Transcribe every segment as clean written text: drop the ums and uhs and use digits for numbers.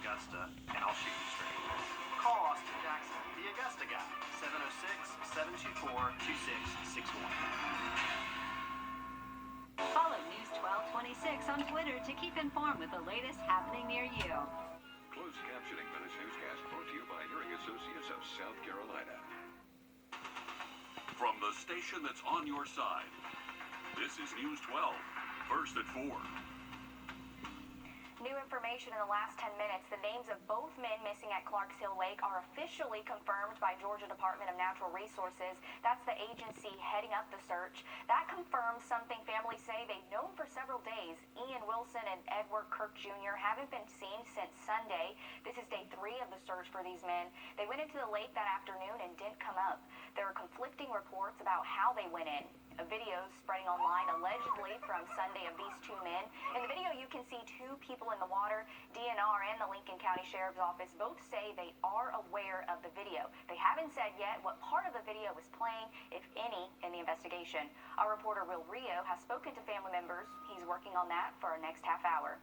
Augusta, and I'll shoot you straight. Call Austin Jackson, the Augusta guy, 706-724-2661. Follow News 1226 on Twitter to keep informed with the latest happening near you. Closed captioning for this newscast brought to you by Hearing Associates of South Carolina. From the station that's on your side, this is News 12, first at 4. New information in the last 10 minutes. The names of both men missing at Clarks Hill Lake are officially confirmed by Georgia Department of Natural Resources. That's the agency heading up the search. That confirms something families say they've known for several days. Ian Wilson and Edward Kirk Jr. haven't been seen since Sunday. This is day 3 of the search for these men. They went into the lake that afternoon and didn't come up. There are conflicting reports about how they went in. A video spreading online allegedly from Sunday of these 2 men. In the video, you can see 2 people in the water. DNR and the Lincoln County Sheriff's Office both say they are aware of the video. They haven't said yet what part of the video is playing, if any, in the investigation. Our reporter, Wrdw, has spoken to family members. He's working on that for our next half hour.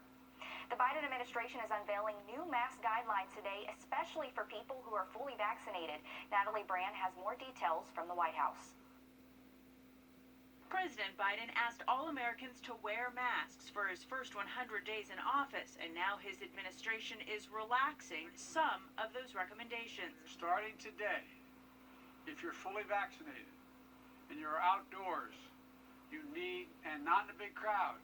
The Biden administration is unveiling new mask guidelines today, especially for people who are fully vaccinated. Natalie Brand has more details from the White House. President Biden asked all Americans to wear masks for his first 100 days in office, and now his administration is relaxing some of those recommendations. Starting today, if you're fully vaccinated and you're outdoors, and not in a big crowd,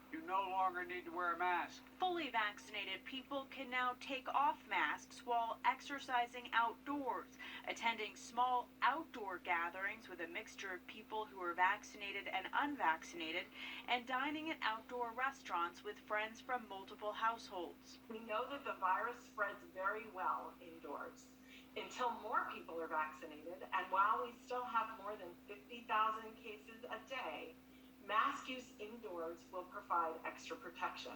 you no longer need to wear a mask. Fully vaccinated people can now take off masks while exercising outdoors, attending small outdoor gatherings with a mixture of people who are vaccinated and unvaccinated, and dining at outdoor restaurants with friends from multiple households. We know that the virus spreads very well indoors until more people are vaccinated, and while we still have more than 50,000 cases a day, mask use indoors will provide extra protection.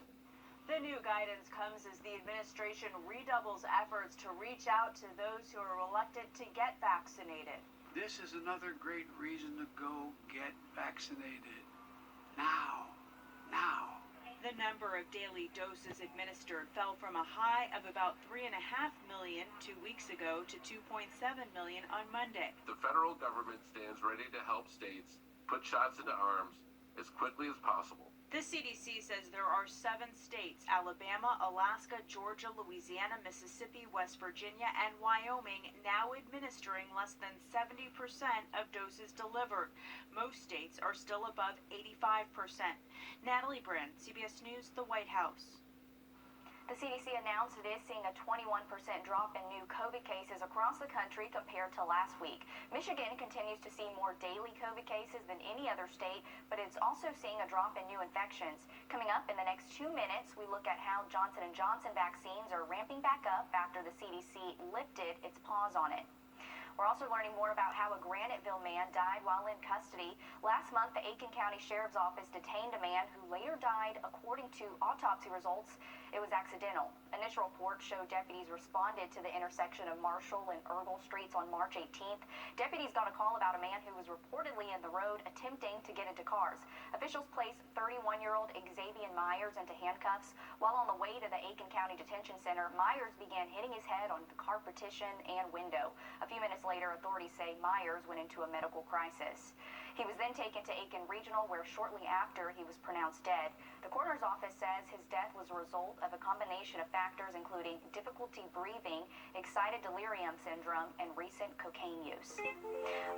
The new guidance comes as the administration redoubles efforts to reach out to those who are reluctant to get vaccinated. This is another great reason to go get vaccinated. Now. The number of daily doses administered fell from a high of about 3.5 million 2 weeks ago to 2.7 million on Monday. The federal government stands ready to help states put shots into arms as quickly as possible. The CDC says there are 7 states, Alabama, Alaska, Georgia, Louisiana, Mississippi, West Virginia, and Wyoming, now administering less than 70% of doses delivered. Most states are still above 85%. Natalie Brand, CBS News, the White House. The CDC announced it is seeing a 21% drop in new COVID cases across the country compared to last week. Michigan continues to see more daily COVID cases than any other state, but it's also seeing a drop in new infections. Coming up in the next 2 minutes, we look at how Johnson & Johnson vaccines are ramping back up after the CDC lifted its pause on it. We're also learning more about how a Graniteville man died while in custody. Last month, the Aiken County Sheriff's Office detained a man who later died. According to autopsy results, it was accidental. Initial reports show deputies responded to the intersection of Marshall and Ergle Streets on March 18th. Deputies got a call about a man who was reportedly in the road attempting to get into cars. Officials placed 31-year-old Xavier Myers into handcuffs. While on the way to the Aiken County Detention Center, Myers began hitting his head on the car partition and window. A few minutes later, authorities say Myers went into a medical crisis. He was then taken to Aiken Regional, where shortly after he was pronounced dead. The coroner's office says his death was a result of a combination of factors including difficulty breathing, excited delirium syndrome, and recent cocaine use.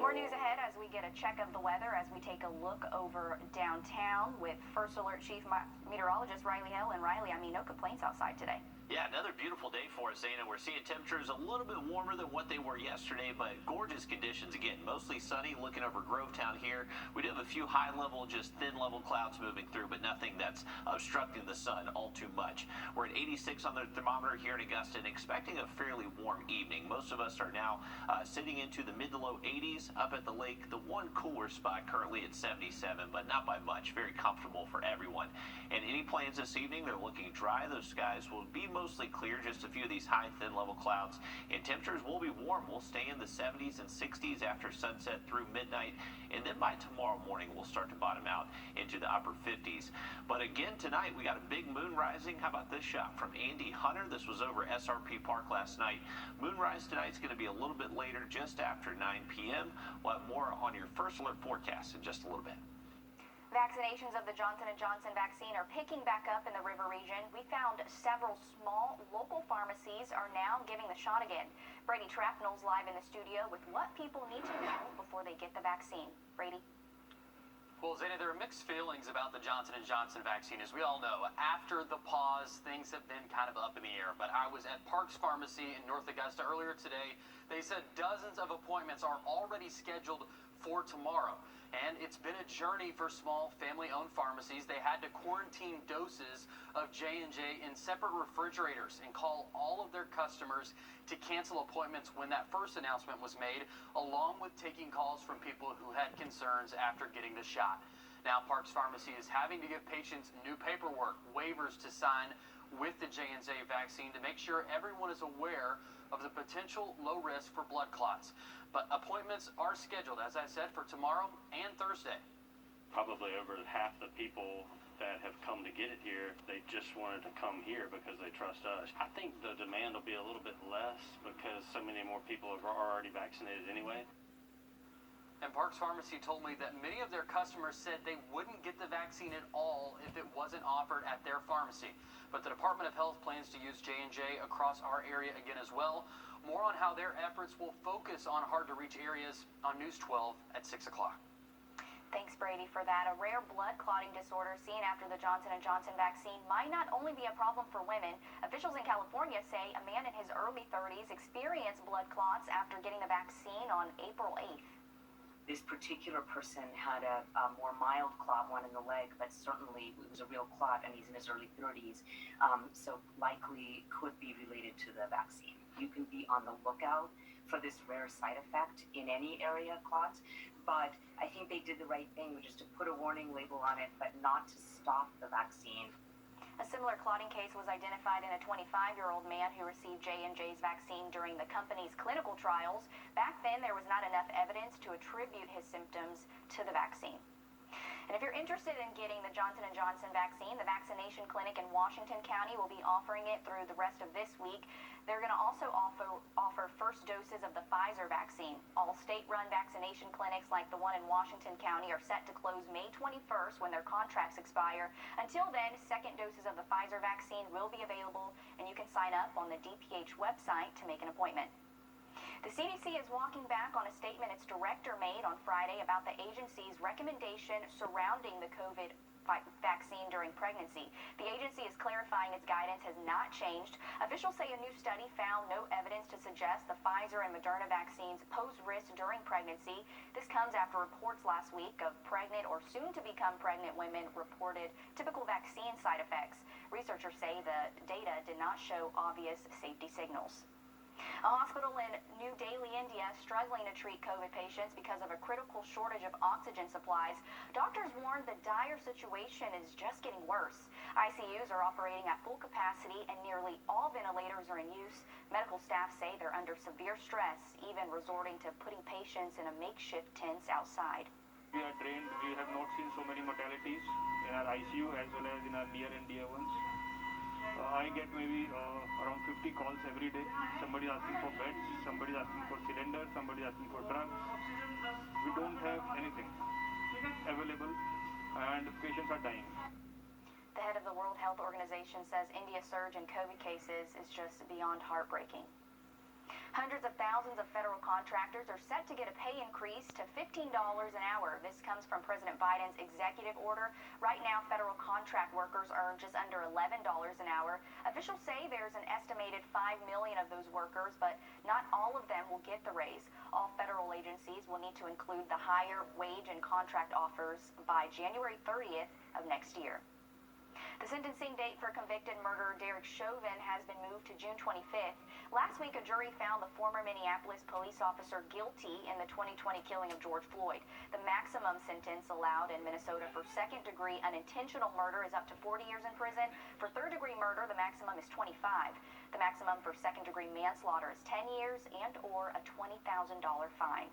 More news ahead as we get a check of the weather as we take a look over downtown with First Alert Chief Meteorologist Riley Hill. And Riley, no complaints outside today. Yeah, another beautiful day for us, Zana. We're seeing temperatures a little bit warmer than what they were yesterday, but gorgeous conditions again. Mostly sunny, looking over Grovetown here. We do have a few high-level, just thin-level clouds moving through, but nothing that's obstructing the sun all too much. We're at 86 on the thermometer here in Augusta and expecting a fairly warm evening. Most of us are now sitting into the mid to low 80s up at the lake. The one cooler spot currently at 77, but not by much. Very comfortable for everyone. And Again, any plans this evening, they're looking dry. Those skies will be mostly clear, just a few of these high, thin level clouds. And temperatures will be warm. We'll stay in the 70s and 60s after sunset through midnight. And then by tomorrow morning, we'll start to bottom out into the upper 50s. But again, tonight, we got a big moon rising. How about this shot from Andy Hunter? This was over SRP Park last night. Moonrise tonight's going to be a little bit later, just after 9 p.m. We'll have more on your first alert forecast in just a little bit. Vaccinations of the Johnson & Johnson vaccine are picking back up in the river region. We found several small local pharmacies are now giving the shot again. Brady Trapnell's live in the studio with what people need to know before they get the vaccine. Brady? Well, Zeta, there are mixed feelings about the Johnson & Johnson vaccine. As we all know, after the pause, things have been kind of up in the air. But I was at Parks Pharmacy in North Augusta earlier today. They said dozens of appointments are already scheduled for tomorrow. And it's been a journey for small family-owned pharmacies. They had to quarantine doses of J&J in separate refrigerators and call all of their customers to cancel appointments when that first announcement was made, along with taking calls from people who had concerns after getting the shot. Now, Parks Pharmacy is having to give patients new paperwork, waivers to sign with the J&J vaccine to make sure everyone is aware of the potential low risk for blood clots. But appointments are scheduled, as I said, for tomorrow and Thursday. Probably over half the people that have come to get it here, they just wanted to come here because they trust us. I think the demand will be a little bit less because so many more people are already vaccinated anyway. And Parks Pharmacy told me that many of their customers said they wouldn't get the vaccine at all if it wasn't offered at their pharmacy. But the Department of Health plans to use J&J across our area again as well. More on how their efforts will focus on hard-to-reach areas on News 12 at 6 o'clock. Thanks, Brady, for that. A rare blood clotting disorder seen after the Johnson & Johnson vaccine might not only be a problem for women. Officials in California say a man in his early 30s experienced blood clots after getting the vaccine on April 8th. This particular person had a more mild clot, one in the leg, but certainly it was a real clot, and he's in his early 30s, so likely could be related to the vaccine. You can be on the lookout for this rare side effect in any area clots, but I think they did the right thing, which is to put a warning label on it, but not to stop the vaccine. A similar clotting case was identified in a 25-year-old man who received J&J's vaccine during the company's clinical trials. Back then, there was not enough evidence to attribute his symptoms to the vaccine. And if you're interested in getting the Johnson & Johnson vaccine, the vaccination clinic in Washington County will be offering it through the rest of this week. They're going to also offer first doses of the Pfizer vaccine. All state-run vaccination clinics like the one in Washington County are set to close May 21st when their contracts expire. Until then, second doses of the Pfizer vaccine will be available, and you can sign up on the DPH website to make an appointment. The CDC is walking back on a statement its director made on Friday about the agency's recommendation surrounding the COVID vaccine during pregnancy. The agency is clarifying its guidance has not changed. Officials say a new study found no evidence to suggest the Pfizer and Moderna vaccines pose risk during pregnancy. This comes after reports last week of pregnant or soon-to-become pregnant women reported typical vaccine side effects. Researchers say the data did not show obvious safety signals. A hospital in New Delhi, India, is struggling to treat COVID patients because of a critical shortage of oxygen supplies. Doctors warn the dire situation is just getting worse. ICUs are operating at full capacity and nearly all ventilators are in use. Medical staff say they're under severe stress, even resorting to putting patients in a makeshift tents outside. We are trained, we have not seen so many mortalities in our ICU as well as in our near and dear ones. I get maybe around 50 calls every day. Somebody asking for beds, somebody asking for cylinders, somebody asking for drugs. We don't have anything available and patients are dying. The head of the World Health Organization says India's surge in COVID cases is just beyond heartbreaking. Hundreds of thousands of federal contractors are set to get a pay increase to $15 an hour. This comes from President Biden's executive order. Right now, federal contract workers earn just under $11 an hour. Officials say there's an estimated 5 million of those workers, but not all of them will get the raise. All federal agencies will need to include the higher wage and contract offers by January 30th of next year. The sentencing date for convicted murderer Derek Chauvin has been moved to June 25th. Last week, a jury found the former Minneapolis police officer guilty in the 2020 killing of George Floyd. The maximum sentence allowed in Minnesota for second-degree unintentional murder is up to 40 years in prison. For third-degree murder, the maximum is 25. The maximum for second-degree manslaughter is 10 years and/or a $20,000 fine.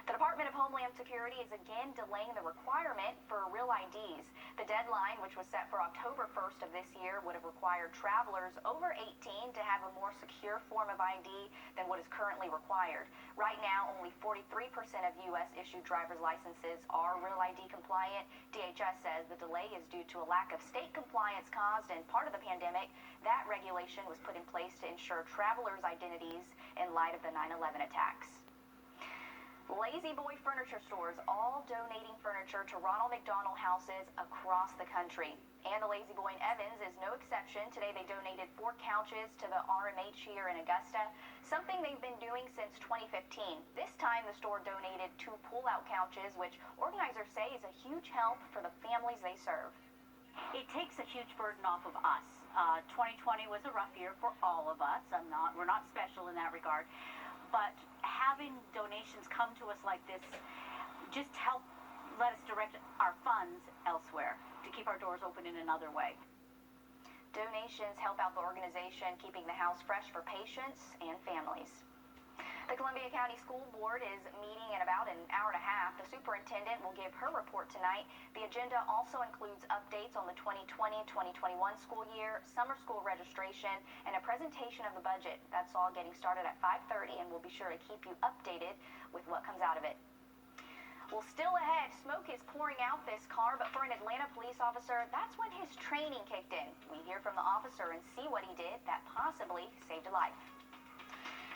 The Department of Homeland Security is again delaying the requirement for real IDs. The deadline, which was set for October 1st of this year, would have required travelers over 18 to have a more secure form of ID than what is currently required. Right now, only 43% of U.S.-issued driver's licenses are real ID compliant. DHS says the delay is due to a lack of state compliance caused in part of the pandemic. That regulation was put in place to ensure travelers' identities in light of the 9/11 attacks. Lazy Boy furniture stores all donating furniture to Ronald McDonald houses across the country. And the Lazy Boy in Evans is no exception. Today they donated 4 couches to the RMH here in Augusta, something they've been doing since 2015. This time the store donated 2 pull-out couches, which organizers say is a huge help for the families they serve. It takes a huge burden off of us. 2020 was a rough year for all of us. We're not special in that regard. But having donations come to us like this just let us direct our funds elsewhere to keep our doors open in another way. Donations help out the organization, keeping the house fresh for patients and families. The Columbia County School Board is meeting in about an hour and a half. The superintendent will give her report tonight. The agenda also includes updates on the 2020-2021 school year, summer school registration, and a presentation of the budget. That's all getting started at 5:30, and we'll be sure to keep you updated with what comes out of it. Well, still ahead, smoke is pouring out this car, but for an Atlanta police officer, that's when his training kicked in. We hear from the officer and see what he did that possibly saved a life.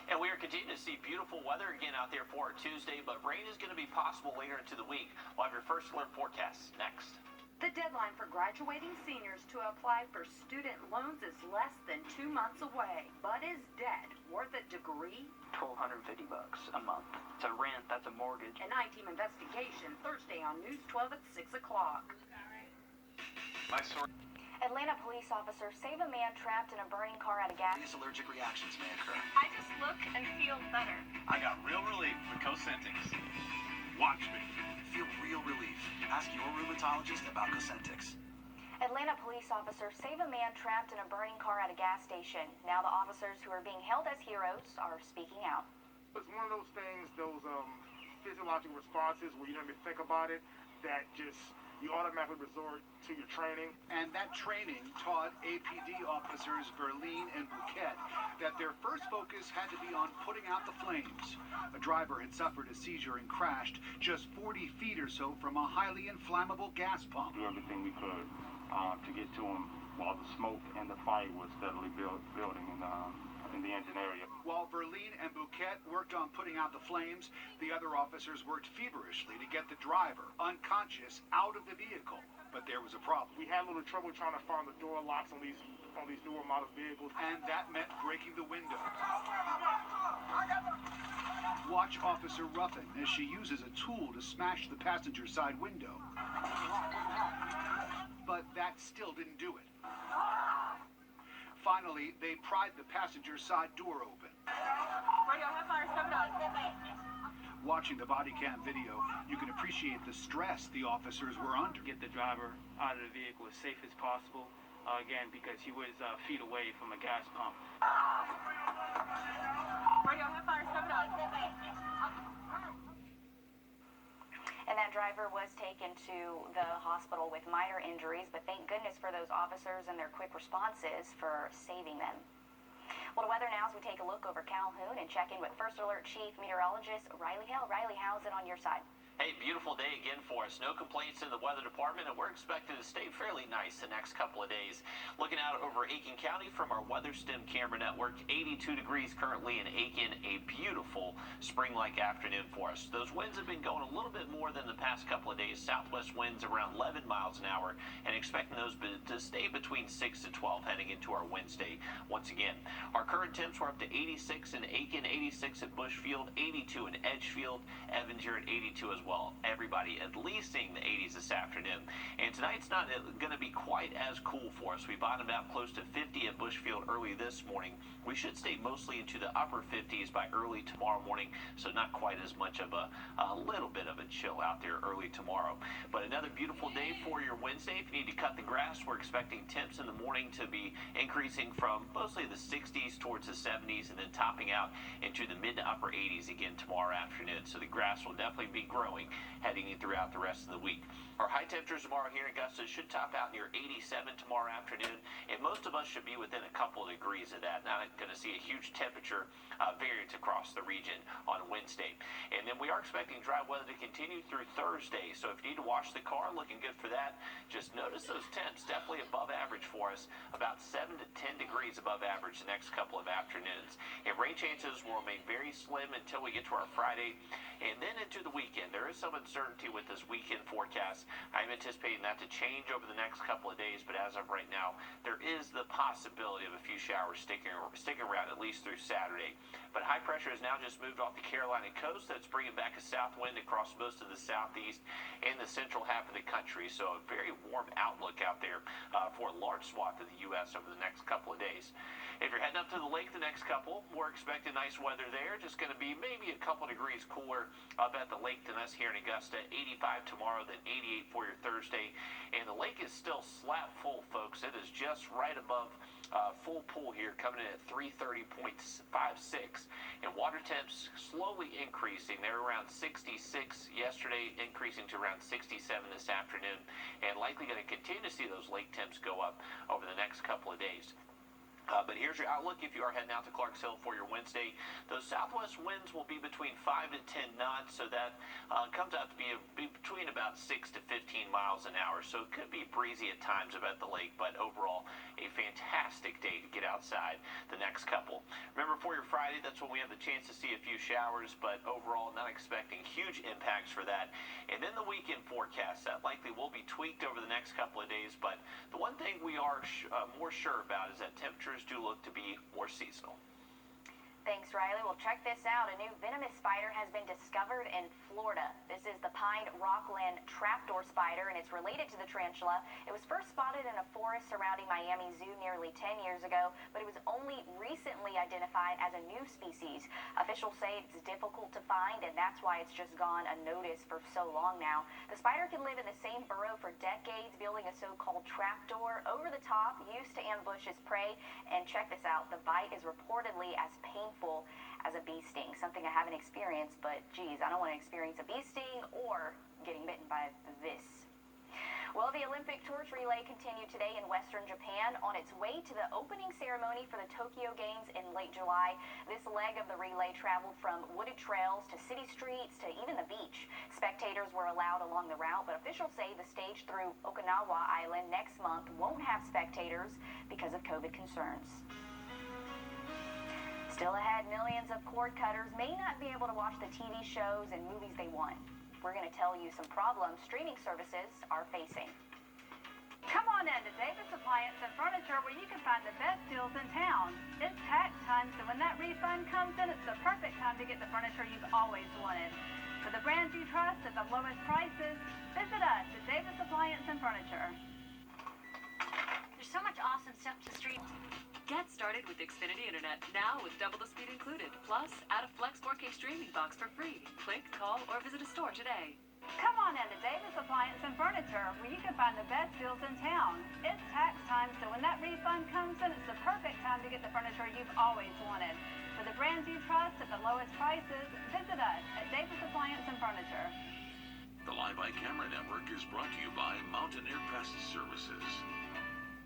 And we are continuing to see beautiful weather again out there for our Tuesday, but rain is going to be possible later into the week. We'll have your first alert forecast next. The deadline for graduating seniors to apply for student loans is less than 2 months away. But is debt worth a degree? $1,250 a month. It's a rent, that's a mortgage. An I-Team investigation Thursday on News 12 at 6 o'clock. My source. Atlanta police officers save a man trapped in a burning car at a gas. These allergic reactions may occur. I just look and feel better. I got real relief with Cosentix. Watch me. Feel real relief. Ask your rheumatologist about Cosentix. Atlanta police officers save a man trapped in a burning car at a gas station. Now the officers who are being hailed as heroes are speaking out. It's one of those things, those physiological responses where you don't even think about it, that just you automatically resort to your training. And that training taught APD officers Verline and Bouquet that their first focus had to be on putting out the flames. A driver had suffered a seizure and crashed just 40 feet or so from a highly inflammable gas pump. Do everything we could to get to him while the smoke and the fire was steadily building in the engine area. While Verline and Bouquet worked on putting out the flames, the other officers worked feverishly to get the driver, unconscious, out of the vehicle. But there was a problem. We had a little trouble trying to find the door locks on these newer model vehicles. And that meant breaking the window. Watch Officer Ruffin as she uses a tool to smash the passenger side window. But that still didn't do it. Finally, they pried the passenger side door open. Watching the body cam video, you can appreciate the stress the officers were under. Get the driver out of the vehicle as safe as possible, again, because he was feet away from a gas pump. And that driver was taken to the hospital with minor injuries, but thank goodness for those officers and their quick responses for saving them. Well, to weather now as we take a look over Calhoun and check in with First Alert Chief Meteorologist Riley Hill. Riley, how's it on your side? Hey, beautiful day again for us. No complaints in the weather department, and we're expected to stay fairly nice the next couple of days. Looking out over Aiken County from our WeatherStem camera network, 82 degrees currently in Aiken, a beautiful spring-like afternoon for us. Those winds have been going a little bit more than the past couple of days. Southwest winds around 11 miles an hour, and expecting those to stay between 6 to 12 heading into our Wednesday. Once again, our current temps were up to 86 in Aiken, 86 at Bushfield, 82 in Edgefield, Evans here at 82 as well. Everybody at least seeing the 80s this afternoon. And tonight's not going to be quite as cool for us. We bottomed out close to 50 at Bushfield early this morning. We should stay mostly into the upper 50s by early tomorrow morning, so not quite as much of a little bit of a chill out there early tomorrow. But another beautiful day for your Wednesday. If you need to cut the grass, we're expecting temps in the morning to be increasing from mostly the 60s towards the 70s and then topping out into the mid to upper 80s again tomorrow afternoon. So the grass will definitely be growing heading in throughout the rest of the week. Our high temperatures tomorrow here in Augusta should top out near 87 tomorrow afternoon, and most of us should be within a couple of degrees of that. Not going to see a huge temperature variance across the region on Wednesday. And then we are expecting dry weather to continue through Thursday, so if you need to wash the car, looking good for that. Just notice those temps definitely above average for us, about 7 to 10 degrees above average the next couple of afternoons. And rain chances will remain very slim until we get to our Friday, and then into the weekend. There is some uncertainty with this weekend forecast. I'm anticipating that to change over the next couple of days, but as of right now, there is the possibility of a few showers sticking around at least through Saturday. But high pressure has now just moved off the Carolina coast. That's bringing back a south wind across most of the southeast and the central half of the country. So a very warm outlook out there for a large swath of the U.S. over the next couple of days. If you're heading up to the lake the next couple, we're expecting nice weather there. Just going to be maybe a couple degrees cooler up at the lake than us here in Augusta. 85 tomorrow, then 88 for your Thursday. And the lake is still slap full, folks. It is just right above full pool here, coming in at 330.56. And water temps slowly increasing. They're around 66 yesterday, increasing to around 67 this afternoon. And likely going to continue to see those lake temps go up over the next couple of days. But here's your outlook if you are heading out to Clarks Hill for your Wednesday. Those southwest winds will be between 5 to 10 knots, so that comes out to be between about 6 to 15 miles an hour. So it could be breezy at times up at the lake, but overall a fantastic day to get outside the next couple. Remember, for your Friday, that's when we have the chance to see a few showers, but overall not expecting huge impacts for that. And then the weekend forecast, that likely will be tweaked over the next couple of days, but the one thing we are more sure about is that temperatures do look to be more seasonal. Thanks, Riley. Well, check this out. A new venomous spider has been discovered in Florida. This is the pine rockland trapdoor spider, and it's related to the tarantula. It was first spotted in a forest surrounding Miami Zoo nearly 10 years ago, but it was only recently identified as a new species. Officials say it's difficult to find, and that's why it's just gone unnoticed for so long now. The spider can live in the same burrow for decades, building a so-called trapdoor over the top, used to ambush its prey. And check this out. The bite is reportedly as painful as a bee sting, something I haven't experienced, but geez, I don't want to experience a bee sting or getting bitten by this. Well, the Olympic torch relay continued today in western Japan on its way to the opening ceremony for the Tokyo Games in late July. This leg of the relay traveled from wooded trails to city streets to even the beach. Spectators were allowed along the route, but officials say the stage through Okinawa Island next month won't have spectators because of COVID concerns. Still ahead, millions of cord cutters may not be able to watch the TV shows and movies they want. We're going to tell you some problems streaming services are facing. Come on in to Davis Appliance and Furniture, where you can find the best deals in town. It's tax time, so when that refund comes in, it's the perfect time to get the furniture you've always wanted. For the brands you trust at the lowest prices, visit us at Davis Appliance and Furniture. There's so much awesome stuff to stream. Get started with Xfinity Internet, now with double the speed included. Plus, add a Flex 4K streaming box for free. Click, call, or visit a store today. Come on in to Davis Appliance and Furniture, where you can find the best deals in town. It's tax time, so when that refund comes in, it's the perfect time to get the furniture you've always wanted. For the brands you trust at the lowest prices, visit us at Davis Appliance and Furniture. The Live by Camera Network is brought to you by Mountaineer Pest Services.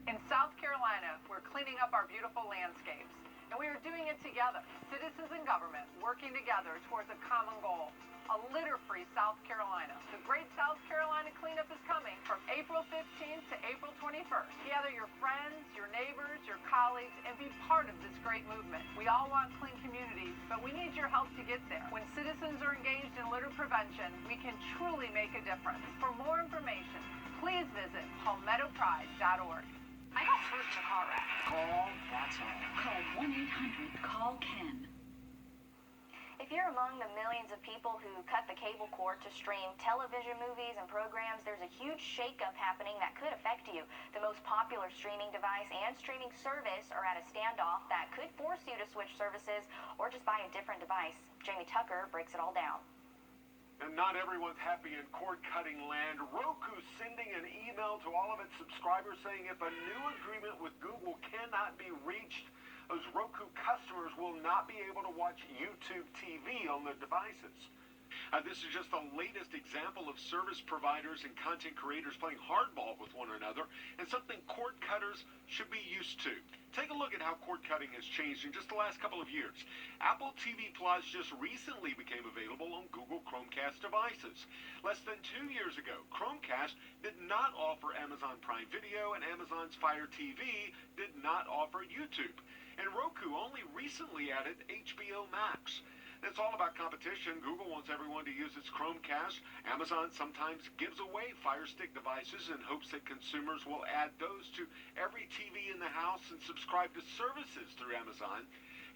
In South Carolina, we're cleaning up our beautiful landscapes, and we are doing it together, citizens and government working together towards a common goal, a litter-free South Carolina. The Great South Carolina Cleanup is coming from April 15th to April 21st. Gather your friends, your neighbors, your colleagues, and be part of this great movement. We all want clean communities, but we need your help to get there. When citizens are engaged in litter prevention, we can truly make a difference. For more information, please visit palmettopride.org. I got hurt in a car wreck. Call, that's all. Call 1-800-CALL-KEN. If if you're among the millions of people who cut the cable cord to stream television movies and programs, there's a huge shakeup happening that could affect you. The most popular streaming device and streaming service are at a standoff that could force you to switch services or just buy a different device. Jamie Tucker breaks it all down. And not everyone's happy in cord-cutting land. Roku's sending an email to all of its subscribers saying if a new agreement with Google cannot be reached, those Roku customers will not be able to watch YouTube TV on their devices. This is just the latest example of service providers and content creators playing hardball with one another, and something cord cutters should be used to. Take a look at how cord cutting has changed in just the last couple of years. Apple TV Plus just recently became available on Google Chromecast devices. Less than 2 years ago, Chromecast did not offer Amazon Prime Video, and Amazon's Fire TV did not offer YouTube. And Roku only recently added HBO Max. It's all about competition. Google wants everyone to use its Chromecast. Amazon sometimes gives away Fire Stick devices in hopes that consumers will add those to every TV in the house and subscribe to services through Amazon.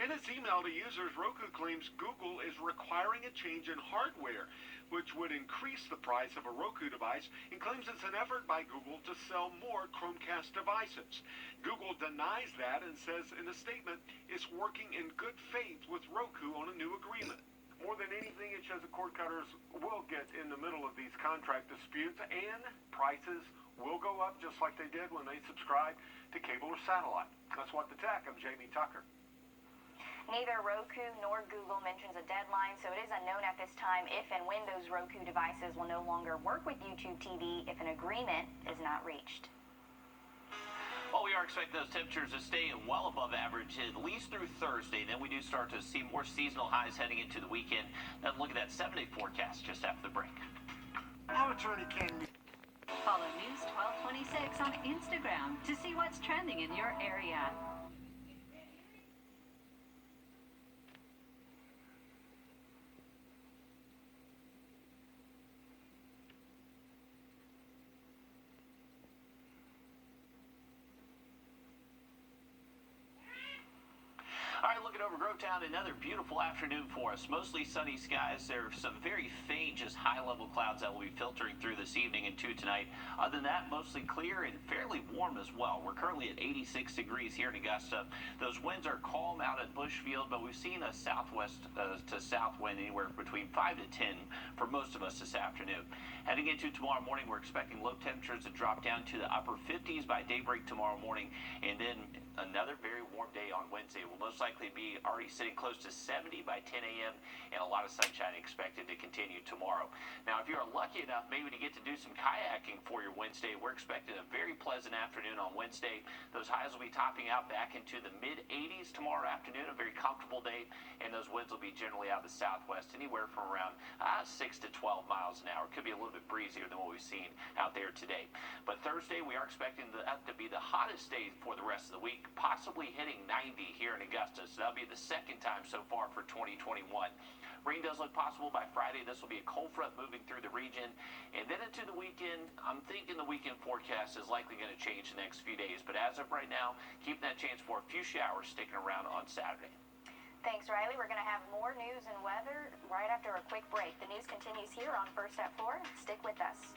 In its email to users, Roku claims Google is requiring a change in hardware, which would increase the price of a Roku device, and claims it's an effort by Google to sell more Chromecast devices. Google denies that and says in a statement it's working in good faith with Roku on a new agreement. More than anything, it shows the cord cutters will get in the middle of these contract disputes, and prices will go up just like they did when they subscribed to cable or satellite. That's What the Tech. I'm Jamie Tucker. Neither Roku nor Google mentions a deadline, so it is unknown at this time if and when those Roku devices will no longer work with YouTube TV if an agreement is not reached. Well, we are expecting those temperatures to stay well above average at least through Thursday. Then we do start to see more seasonal highs heading into the weekend. Now look at that 7-day forecast just after the break. Our attorney can Follow News 1226 on Instagram to see what's trending in your area. All right, looking over Grovetown, another beautiful afternoon for us. Mostly sunny skies. There are some very faint, just high-level clouds that will be filtering through this evening and tonight. Other than that, mostly clear and fairly warm as well. We're currently at 86 degrees here in Augusta. Those winds are calm out at Bushfield, but we've seen a southwest to south wind anywhere between 5 to 10 for most of us this afternoon. Heading into tomorrow morning, we're expecting low temperatures to drop down to the upper 50s by daybreak tomorrow morning, and then another very warm day on Wednesday. We'll most likely be already sitting close to 70 by 10 a.m. and a lot of sunshine expected to continue tomorrow. Now, if you're lucky enough maybe to get to do some kayaking for your Wednesday, we're expecting a very pleasant afternoon on Wednesday. Those highs will be topping out back into the mid-80s tomorrow afternoon, a very comfortable day, and those winds will be generally out of the southwest, anywhere from around 6 to 12 miles an hour. It could be a little bit breezier than what we've seen out there today. But Thursday, we are expecting that to be the hottest day for the rest of the week, possibly hitting 90 here in Augusta. So that'll be the second time so far for 2021. Rain does look possible by Friday. This will be a cold front moving through the region. And then into the weekend, I'm thinking the weekend forecast is likely going to change the next few days. But as of right now, keep that chance for a few showers sticking around on Saturday. Thanks, Riley. We're going to have more news and weather right after a quick break. The news continues here on First at 4. Stick with us.